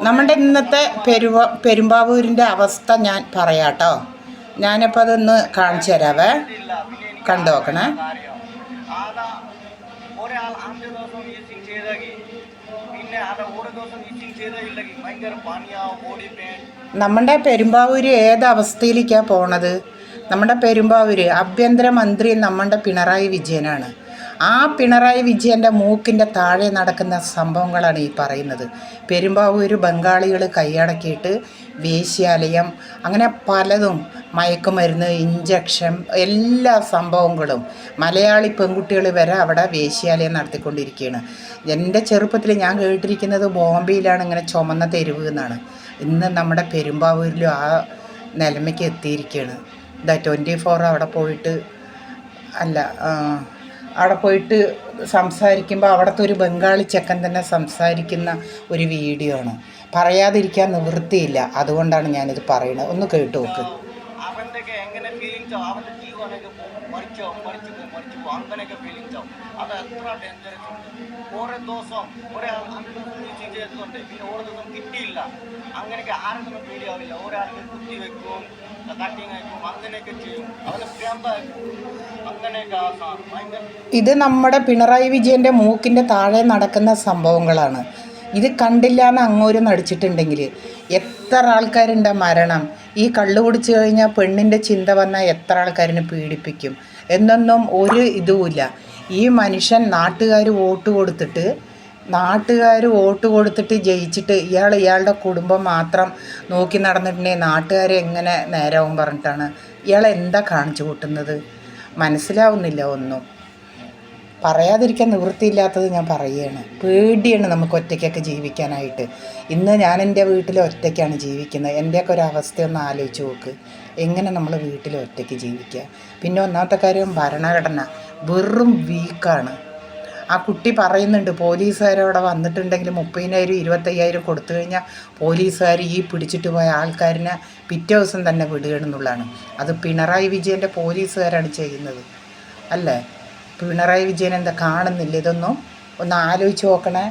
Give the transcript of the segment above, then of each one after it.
നമ്മുടെ ഇന്നത്തെ പെരുമ്പാവൂരിൻ്റെ അവസ്ഥ ഞാൻ പറയാട്ടോ. ഞാനിപ്പോൾ അതൊന്ന് കാണിച്ചു തരാവേ, കണ്ടു നോക്കണേ. നമ്മുടെ പെരുമ്പാവൂർ ഏത് അവസ്ഥയിലേക്കാണ് പോണത്? നമ്മുടെ പെരുമ്പാവൂർ ആഭ്യന്തരമന്ത്രി നമ്മുടെ പിണറായി വിജയനാണ്. ആ പിണറായി വിജയൻ്റെ മൂക്കിൻ്റെ താഴെ നടക്കുന്ന സംഭവങ്ങളാണ് ഈ പറയുന്നത്. പെരുമ്പാവൂർ ബംഗാളികൾ കൈയടക്കിയിട്ട് വേശ്യാലയം, അങ്ങനെ പലതും, മയക്കുമരുന്ന്, ഇഞ്ചക്ഷൻ, എല്ലാ സംഭവങ്ങളും, മലയാളി പെൺകുട്ടികൾ വരെ അവിടെ വേശ്യാലയം നടത്തിക്കൊണ്ടിരിക്കുകയാണ്. എൻ്റെ ചെറുപ്പത്തിൽ ഞാൻ കേട്ടിരിക്കുന്നത് ബോംബെയിലാണ് ഇങ്ങനെ ചുമന്ന തെരുവ് എന്നാണ്. ഇന്ന് നമ്മുടെ പെരുമ്പാവൂരിലും ആ നിലമയ്ക്ക് എത്തിയിരിക്കുകയാണ്. 24 അവിടെ പോയിട്ട് അവിടെ പോയിട്ട് സംസാരിക്കുമ്പോൾ അവിടുത്തെ ഒരു ബംഗാളി ചെക്കൻ തന്നെ സംസാരിക്കുന്ന ഒരു വീഡിയോ ആണ്. പറയാതിരിക്കാൻ നിവൃത്തിയില്ല, അതുകൊണ്ടാണ് ഞാനിത് പറയുന്നത്. ഒന്ന് കേട്ടു നോക്ക്. അങ്ങനെയൊക്കെ ഫീലിങ്സ് ആവും. അത് എത്ര ഡേഞ്ചറസ് ഉണ്ട്. ഓരോ ദിവസം ഒരാൾ ചെയ്യുന്നുണ്ട്, പിന്നെ ഓരോ ദിവസം കിട്ടിയില്ല. അങ്ങനെയൊക്കെ ആർക്കൊന്നും പേടിയാവില്ല. ഒരാൾക്ക് കുത്തി വെക്കും, കട്ടിങ് വെക്കും, അങ്ങനെയൊക്കെ ചെയ്യും. അവന് പ്രാന്തായിരിക്കും. അങ്ങനെയൊക്കെ ഭയങ്കര. ഇത് നമ്മുടെ പിണറായി വിജയൻ്റെ മൂക്കിൻ്റെ താഴെ നടക്കുന്ന സംഭവങ്ങളാണ്. ഇത് കണ്ടില്ല എന്ന് അങ്ങോട്ട് നടിച്ചിട്ടുണ്ടെങ്കിൽ എത്ര ആൾക്കാരുണ്ട് മരണം. ഈ കള്ളു കുടിച്ചു കഴിഞ്ഞാൽ പെണ്ണിൻ്റെ ചിന്ത വന്നാൽ എത്ര ആൾക്കാരിനെ പീഡിപ്പിക്കും എന്നൊന്നും ഒരു ഇതുമില്ല. ഈ മനുഷ്യൻ നാട്ടുകാർ വോട്ട് കൊടുത്തിട്ട് ജയിച്ചിട്ട് ഇയാളുടെ കുടുംബം മാത്രം നോക്കി നടന്നിട്ടുണ്ടെങ്കിൽ നാട്ടുകാരെ എങ്ങനെ നേരവും പറഞ്ഞിട്ടാണ് ഇയാൾ എന്താ കാണിച്ചു കൂട്ടുന്നത്? മനസ്സിലാവുന്നില്ല ഒന്നും. പറയാതിരിക്കാൻ നിവൃത്തിയില്ലാത്തത് ഞാൻ പറയുകയാണ്. പേടിയാണ് നമുക്ക് ഒറ്റയ്ക്കൊക്കെ ജീവിക്കാനായിട്ട്. ഇന്ന് ഞാൻ എൻ്റെ വീട്ടിൽ ഒറ്റയ്ക്കാണ് ജീവിക്കുന്നത്. എൻ്റെയൊക്കെ ഒരു അവസ്ഥ ഒന്ന് ആലോചിച്ച് നോക്ക്. എങ്ങനെ നമ്മൾ വീട്ടിൽ ഒറ്റയ്ക്ക് ജീവിക്കുക? പിന്നെ ഒന്നാമത്തെ കാര്യം, ഭരണഘടന വെറും വീക്കാണ്. ആ കുട്ടി പറയുന്നുണ്ട്, പോലീസുകാരവിടെ വന്നിട്ടുണ്ടെങ്കിൽ 30,000 25,000 കൊടുത്തു കഴിഞ്ഞാൽ പോലീസുകാർ ഈ പിടിച്ചിട്ട് പോയ ആൾക്കാരിനെ പിറ്റേ ദിവസം തന്നെ വിടുകയാണെന്നുള്ളതാണ്. അത് പിണറായി വിജയൻ്റെ പോലീസുകാരാണ് ചെയ്യുന്നത് അല്ലേ? പിണറായി വിജയൻ എന്താ കാണുന്നില്ല? ഇതൊന്നും ഒന്ന് ആലോചിച്ച് നോക്കണേ.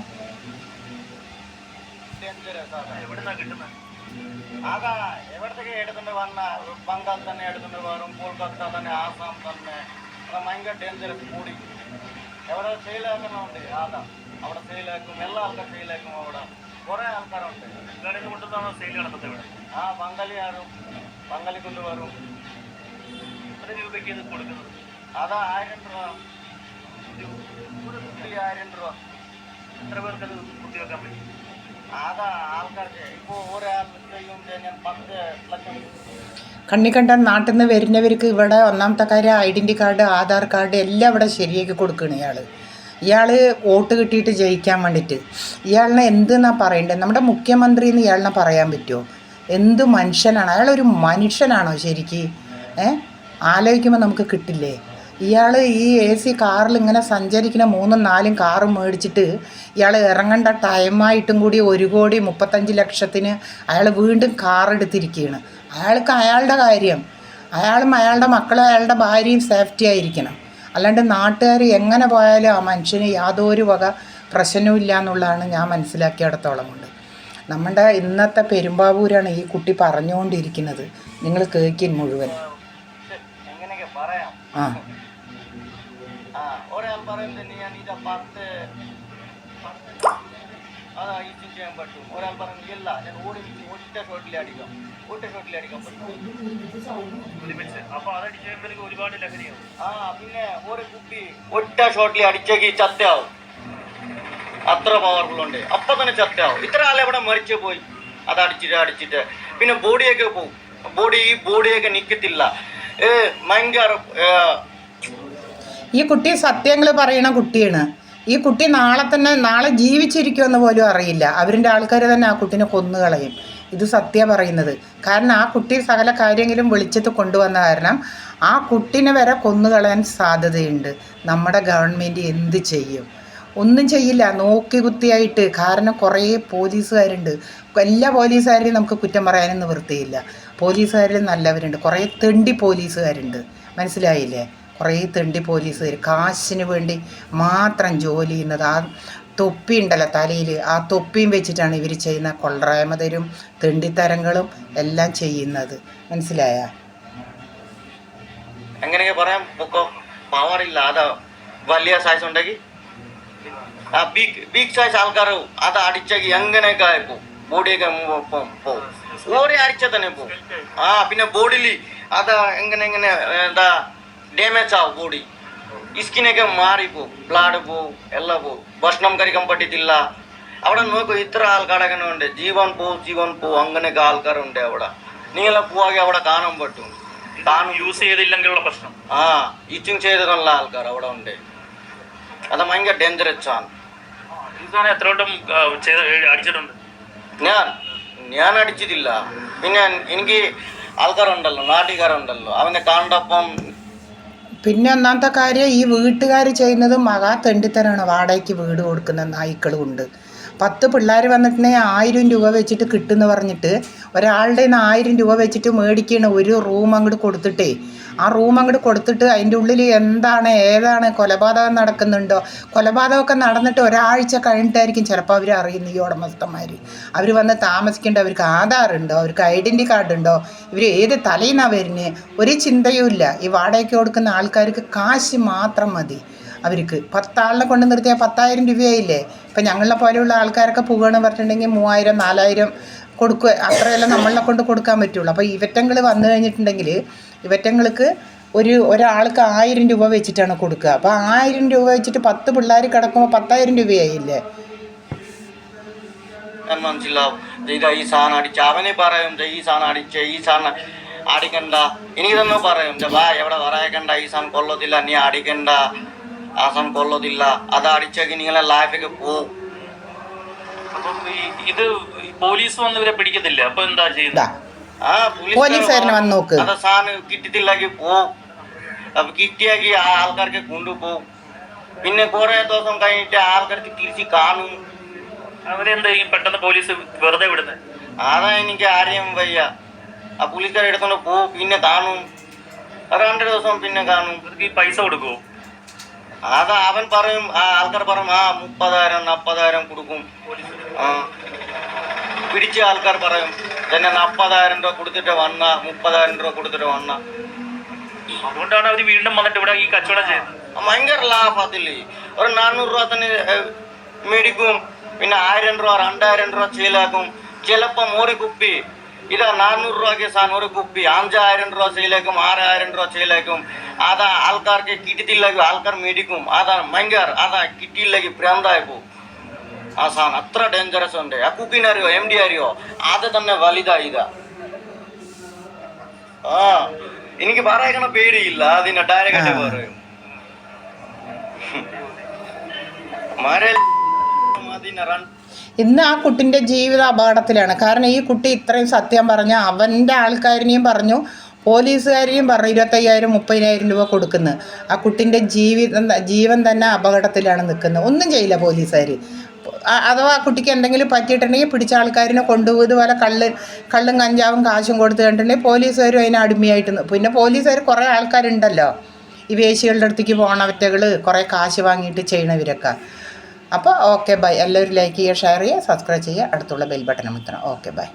ബംഗാൾ തന്നെ എടുത്തുകൊണ്ട് വരും, കൊൽക്കത്ത തന്നെ, ആസാം തന്നെ, ഭയങ്കര ഡേഞ്ചറസ് കൂടി. എവിടെ സെയിലാക്കണമുണ്ട് ആദാ, അവിടെ സെയിലാക്കും, എല്ലാ ആൾക്കാർ സെയിലാക്കും. അവിടെ കുറേ ആൾക്കാരുണ്ട്. കൊണ്ടുവന്നാണോ സെയിൽ നടത്തുന്നത് ഇവിടെ? ആ ബംഗാളി കൊണ്ടുവരും. എത്ര രൂപയ്ക്ക് ഇത് കൊടുക്കുന്നത്? അതാ 1000 രൂപ. 1000 രൂപ. എത്ര പേർക്ക് അത് കുത്തിവെക്കാൻ പറ്റും? അതാ ആൾക്കാർക്ക് ഇപ്പോൾ ഒരാൾ ഞാൻ 10 ലക്ഷം. കണ്ണിക്കണ്ട നാട്ടിൽ നിന്ന് വരുന്നവർക്ക് ഇവിടെ ഒന്നാമത്തെ കാര്യം ഐഡൻറ്റി കാർഡ്, ആധാർ കാർഡ് എല്ലാം ഇവിടെ ശരിയാക്കി കൊടുക്കണം. ഇയാൾ വോട്ട് കിട്ടിയിട്ട് ജയിക്കാൻ വേണ്ടിയിട്ട് ഇയാളിനെ എന്തെന്നാണ് പറയേണ്ടത്? നമ്മുടെ മുഖ്യമന്ത്രി എന്ന് ഇയാളിനെ പറയാൻ പറ്റുമോ? എന്ത് മനുഷ്യനാണ് അയാളൊരു മനുഷ്യനാണോ ശരിക്ക്? ആലോചിക്കുമ്പോൾ നമുക്ക് കിട്ടില്ലേ? ഇയാൾ ഈ AC കാറിൽ ഇങ്ങനെ സഞ്ചരിക്കുന്ന 3ഉം 4ഉം കാറും മേടിച്ചിട്ട് ഇയാൾ ഇറങ്ങേണ്ട ടൈമായിട്ടും കൂടി 1,35,00,000 അയാൾ വീണ്ടും കാർ എടുത്തിരിക്കുകയാണ്. അയാൾക്ക് അയാളുടെ കാര്യം, അയാളും അയാളുടെ മക്കളും അയാളുടെ ഭാര്യയും സേഫ്റ്റി ആയിരിക്കണം. അല്ലാണ്ട് നാട്ടുകാർ എങ്ങനെ പോയാലും ആ മനുഷ്യന് യാതൊരു വക പ്രശ്നവും ഇല്ല എന്നുള്ളതാണ് ഞാൻ മനസ്സിലാക്കിയിടത്തോളം കൊണ്ട്. നമ്മുടെ ഇന്നത്തെ പെരുമ്പാവൂരാണ് ഈ കുട്ടി പറഞ്ഞുകൊണ്ടിരിക്കുന്നത്. നിങ്ങൾ കേൾക്കും മുഴുവൻ. ഒരാൾ പറയുന്നത് ഞാൻ ഇത് 10 അതാ ഈസിങ് ചെയ്യാൻ പറ്റും. ഒരാൾ പറയുന്നത് ഇല്ല, ഞാൻ ഒറ്റ ഷോട്ടിൽ അടിക്കാം പറ്റും. ഒരുപാട് ലഹരിയാവും. പിന്നെ ഒരു കുട്ടി ഒറ്റ ഷോട്ടിൽ അടിച്ചേക്ക് ചത്തയാവും. അത്ര പവർഫുൾ ഉണ്ട്. അപ്പം തന്നെ ചത്തയാവും. ഇത്ര ആൾ എവിടെ മരിച്ചു പോയി അത് അടിച്ചിട്ട് പിന്നെ ബോഡിയൊക്കെ പോകും. ബോഡിയൊക്കെ നിൽക്കത്തില്ല. ഭയങ്കര. ഈ കുട്ടി സത്യങ്ങൾ പറയുന്ന കുട്ടിയാണ്. ഈ കുട്ടി നാളെ ജീവിച്ചിരിക്കുമെന്ന് പോലും അറിയില്ല. അവരുടെ ആൾക്കാർ തന്നെ ആ കുട്ടീനെ കൊന്നുകളയും. ഇത് സത്യം പറയുന്നത്. കാരണം ആ കുട്ടി സകല കാര്യങ്ങളും വെളിച്ചത്ത് കൊണ്ടുവന്ന കാരണം ആ കുട്ടീനെ വരെ കൊന്നുകളയാൻ സാധ്യതയുണ്ട്. നമ്മുടെ ഗവൺമെൻറ് എന്ത് ചെയ്യും? ഒന്നും ചെയ്യില്ല, നോക്കി കുത്തിയായിട്ട്. കാരണം കുറേ പോലീസുകാരുണ്ട്. എല്ലാ പോലീസുകാരെയും നമുക്ക് കുറ്റം പറയാനും നിവൃത്തിയില്ല. പോലീസുകാരിൽ നല്ലവരുണ്ട്, കുറേ തെണ്ടി പോലീസുകാരുണ്ട്. മനസ്സിലായില്ലേ? കുറേ തെണ്ടി പോലീസുകാർ കാശിന് വേണ്ടി മാത്രം ജോലി ചെയ്യുന്നത്. ആ തൊപ്പി ഉണ്ടല്ലോ തലയിൽ, ആ തൊപ്പിയും വെച്ചിട്ടാണ് ഇവർ ചെയ്യുന്ന കൊള്ളരായ്മതരും തെണ്ടിത്തരങ്ങളും എല്ലാം ചെയ്യുന്നത്. മനസ്സിലായ? എങ്ങനെയൊക്കെ പറയാം, പവറില്ല. അതാ വലിയ സൈസ് ഉണ്ടെങ്കിൽ ആ ബിഗ് സൈസ് ആൾക്കാർ അത് അടിച്ചെങ്കിൽ എങ്ങനെയൊക്കെ ആയിപ്പോ ബോഡിയൊക്കെ പോവും. ഓരോ അടിച്ചാൽ തന്നെ പോവും. പിന്നെ ബോഡിയിൽ അതാ എങ്ങനെ എന്താ ഡാമേജ് ആവും. ബോഡി സ്കിന്നൊക്കെ മാറിപ്പോവും, ബ്ലഡ് പോവും, എല്ലാം പോവും. ഭക്ഷണം കഴിക്കാൻ പറ്റത്തില്ല. അവിടെ നോക്കൂ, ഇത്ര ആൾക്കാരൊക്കെ ഉണ്ട്. ജീവൻ പോവും അങ്ങനെയൊക്കെ ആൾക്കാരുണ്ട് അവിടെ. നീങ്ങളെ പോവാകെ അവിടെ കാണാൻ പറ്റും. യൂസ് ചെയ്തില്ലെങ്കിലുള്ള പ്രശ്നം. ഈച്ചിങ് ചെയ്തിട്ടുള്ള ആൾക്കാർ അവിടെ ഉണ്ട്. അത് ഭയങ്കര ഡേഞ്ചറസ് ആണ്. എത്ര വട്ടം അടിച്ചിട്ടുണ്ട്? ഞാൻ അടിച്ചിട്ടില്ല. പിന്നെ എനിക്ക് ആൾക്കാരുണ്ടല്ലോ, നാട്ടുകാരുണ്ടല്ലോ, അവനെ കണ്ടപ്പം. പിന്നെ ഒന്നാമത്തെ കാര്യം, ഈ വീട്ടുകാർ ചെയ്യുന്നത് മഹാ തെണ്ടിത്തരാണ്. വാടകയ്ക്ക് വീട് കൊടുക്കുന്ന നായ്ക്കളും ഉണ്ട്. 10 പിള്ളേർ വന്നിട്ടുണ്ടെങ്കിൽ 1000 രൂപ വെച്ചിട്ട് കിട്ടുമെന്ന് പറഞ്ഞിട്ട് ഒരാളുടെ 1000 രൂപ വെച്ചിട്ട് മേടിക്കണം ഒരു റൂം അങ്ങോട്ട് കൊടുത്തിട്ടേ. ആ റൂം അങ്ങോട്ട് കൊടുത്തിട്ട് അതിൻ്റെ ഉള്ളിൽ എന്താണ് ഏതാണ് കൊലപാതകം നടക്കുന്നുണ്ടോ, കൊലപാതകമൊക്കെ നടന്നിട്ട് ഒരാഴ്ച കഴിഞ്ഞിട്ടായിരിക്കും ചിലപ്പോൾ അവർ അറിയുന്നു. ഈ ഉടമസ്ഥന്മാർ അവർ വന്ന് താമസിക്കേണ്ട, അവർക്ക് ആധാറുണ്ടോ, അവർക്ക് ഐഡൻറ്റി കാർഡ് ഉണ്ടോ, ഇവർ ഏത് തലയിൽ നിന്നാണ് വരുന്നത്, ഒരു ചിന്തയും ഇല്ല. ഈ വാടകയ്ക്ക് കൊടുക്കുന്ന ആൾക്കാർക്ക് കാശ് മാത്രം മതി. അവർക്ക് 10 ആളിനെ കൊണ്ട് നിർത്തിയാൽ 10,000 രൂപയായില്ലേ. ഇപ്പം ഞങ്ങളെ പോലെയുള്ള ആൾക്കാരൊക്കെ പോകുകയാണെന്ന് പറഞ്ഞിട്ടുണ്ടെങ്കിൽ 3000 4000 കൊടുക്കുക. അത്രയെല്ലാം നമ്മളെ കൊണ്ട് കൊടുക്കാൻ പറ്റുള്ളൂ. അപ്പോൾ ഇവറ്റങ്ങൾ വന്നു കഴിഞ്ഞിട്ടുണ്ടെങ്കിൽ ഇവറ്റങ്ങൾക്ക് ഒരാൾക്ക് 1000 രൂപ വെച്ചിട്ടാണ് കൊടുക്കുക. അപ്പോൾ 1000 രൂപ വെച്ചിട്ട് 10 പിള്ളേർ കിടക്കുമ്പോൾ 10,000 രൂപയായില്ലേ. മനസ്സിലാവും. ഈ സാധനം അടിച്ച അവനെ പറയും, ഈ സാധനം അടിച്ച, ഈ സാധനം അടിക്കണ്ട. എനിക്ക് തന്നെ പറയും, വാ എവിടെ പറയക്കണ്ട, ഈ സാധനം കൊള്ളത്തില്ല, നീ അടിക്കണ്ട, ആ സാധനം കൊള്ളത്തില്ല. അത് അടിച്ചെങ്കിൽ നിങ്ങളെ ലൈഫൊക്കെ പോവും. അപ്പം ഇത് പോലീസ് വന്ന് ഇവരെ പിടിക്കത്തില്ല. അപ്പൊ എന്താ ചെയ്യുന്നത്? പോലീസുകാരനെ വന്ന് നോക്ക്. അത് സാധനം കിട്ടിയിട്ടില്ലെങ്കിൽ പോവും. അപ്പൊ കിട്ടിയാക്കി ആ ആൾക്കാർക്ക് കൊണ്ടുപോകും. പിന്നെ കുറെ ദിവസം കഴിഞ്ഞിട്ട് ആൾക്കാർക്ക് തിരിച്ച് കാണും. അവരെന്താ പെട്ടെന്ന് പോലീസ് വെറുതെ വിടുന്നത്? അതാ എനിക്ക് അറിയാൻ വയ്യ. ആ പോലീസുകാരെ എടുത്തോണ്ട് പോവും, പിന്നെ കാണും. 2 ദിവസം പിന്നെ കാണും. ഈ പൈസ കൊടുക്കുമോ? അതാ അവൻ പറയും, ആ ആൾക്കാർ പറയും 30,000 40,000 കൊടുക്കും. പിടിച്ച ആൾക്കാർ പറയും തന്നെ 40,000 രൂപ കൊടുത്തിട്ട് വന്ന, 30,000 രൂപ കൊടുത്തിട്ട് വന്ന. അതുകൊണ്ടാണ് അവർ വീണ്ടും വന്നിട്ട് ഇവിടെ ഈ കച്ചവടം ചെയ്യുന്നത്. ഭയങ്കര ലാഭം അതില്. ഒരു 400 രൂപ തന്നെ മേടിക്കും. പിന്നെ 1000 രൂപ 2000 രൂപ സെയിലാക്കും. ചിലപ്പം ഒരു കുപ്പി ഇതാ 400 രൂപയ്ക്ക് സാധനം ഒരു കുപ്പി 5000 രൂപ സെയിലാക്കും, 6000 രൂപ സെയിലാക്കും. അതാ ആൾക്കാർക്ക് കിട്ടിയിട്ടില്ലെങ്കിൽ ആൾക്കാർ മേടിക്കും. അതാ ഭയങ്കര, അതാ കിട്ടിയില്ലെങ്കിൽ പ്രാന്തായി പോകും. ആ സാധനം അത്ര ഡേഞ്ചറസ് ഉണ്ട്. ആ കുക്കിനറിയോ MD അറിയോ, അത് തന്നെ വലുതാ ഇതാ. എനിക്ക് പറയണ പേടിയില്ല, അതിനെ ഡയറക്റ്റ് പറയും. ഇന്ന് ആ കുട്ടിൻ്റെ ജീവിത അപകടത്തിലാണ്. കാരണം ഈ കുട്ടി ഇത്രയും സത്യം പറഞ്ഞ അവൻ്റെ ആൾക്കാരിനെയും പറഞ്ഞു, പോലീസുകാരെയും പറഞ്ഞു 25,000 30,000 രൂപ കൊടുക്കുന്നു. ആ കുട്ടിൻ്റെ ജീവൻ തന്നെ അപകടത്തിലാണ് നിൽക്കുന്നത്. ഒന്നും ചെയ്യില്ല പോലീസുകാർ. അഥവാ ആ കുട്ടിക്ക് എന്തെങ്കിലും പറ്റിയിട്ടുണ്ടെങ്കിൽ പിടിച്ച ആൾക്കാരിനെ കൊണ്ടുപോകും. ഇതുപോലെ കള്ളും കഞ്ചാവും കാശും കൊടുത്തു കണ്ടിട്ടുണ്ടെങ്കിൽ പോലീസുകാരും അതിന് അടിമയായിട്ട്. പിന്നെ പോലീസുകാർ കുറേ ആൾക്കാരുണ്ടല്ലോ, ഈ വേശികളുടെ അടുത്തേക്ക് പോകണവറ്റകൾ, കുറേ കാശ് വാങ്ങിയിട്ട് ചെയ്യണവരൊക്കെ. അപ്പോൾ ഓക്കെ ബൈ. എല്ലാവരും ലൈക്ക് ചെയ്യുക, ഷെയർ ചെയ്യുക, സബ്സ്ക്രൈബ് ചെയ്യുക, അടുത്തുള്ള ബെൽ ബട്ടൺ അമർത്തണം. Okay by.